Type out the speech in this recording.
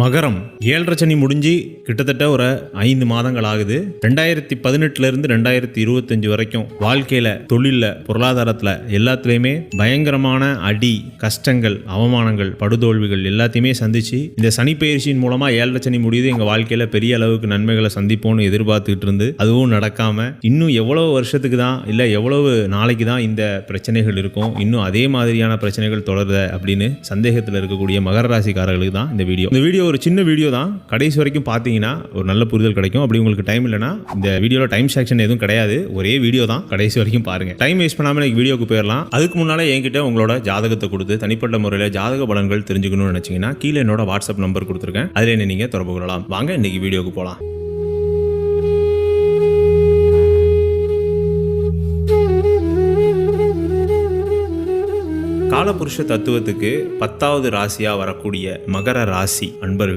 மகரம் 7.5 சனி முடிஞ்சு கிட்டத்தட்ட ஒரு 5 மாதங்கள் ஆகுது. 2018 இருந்து 2025 வரைக்கும் வாழ்க்கையில, தொழில, பொருளாதாரத்துல எல்லாத்துலயுமே பயங்கரமான அடி, கஷ்டங்கள், அவமானங்கள், படுதோல்விகள் எல்லாத்தையுமே சந்திச்சு இந்த சனி பயிற்சியின் மூலமா 7.5 சனி முடியுது. எங்க வாழ்க்கையில பெரிய அளவுக்கு நன்மைகளை சந்திப்போம்னு எதிர்பார்த்துக்கிட்டு இருந்து அதுவும் நடக்காம இன்னும் எவ்வளவு வருஷத்துக்கு தான், இல்ல எவ்வளவு நாளைக்கு தான் இந்த பிரச்சனைகள் இருக்கும், இன்னும் அதே மாதிரியான பிரச்சனைகள் தொடருத அப்படின்னு சந்தேகத்தில் இருக்கக்கூடிய மகர ராசிக்காரர்களுக்கு தான் இந்த வீடியோ ஒரு சின்ன வீடியோ தான். கடைசி வரைக்கும் பார்த்தீங்கன்னா ஒரு நல்ல புரிதல் கிடைக்கும். அப்படி உங்களுக்கு டைம் இல்லைனா இந்த வீடியோவில் டைம் செக்ஷன் எதுவும் கிடையாது, ஒரே வீடியோ தான். கடைசி வரைக்கும் பாருங்க. டைம் வேஸ்ட் பண்ணாமல் எனக்கு வீடியோக்கு போயிடலாம். அதுக்கு முன்னால என்கிட்ட உங்களோட ஜாதகத்தை கொடுத்து தனிப்பட்ட முறையில் ஜாதக பலன்கள் தெரிஞ்சுக்கணும்னு நினைச்சீங்கன்னா கீழே என்னோட வாட்ஸ்அப் நம்பர் கொடுத்துருக்கேன், அதில் என்ன நீங்க தொடர்பு கொள்ளலாம். வாங்க இன்னைக்கு வீடியோக்கு போகலாம். காலபுருஷ தத்துவத்துக்கு 10வது ராசியா வரக்கூடிய மகர ராசி அன்பர்கள்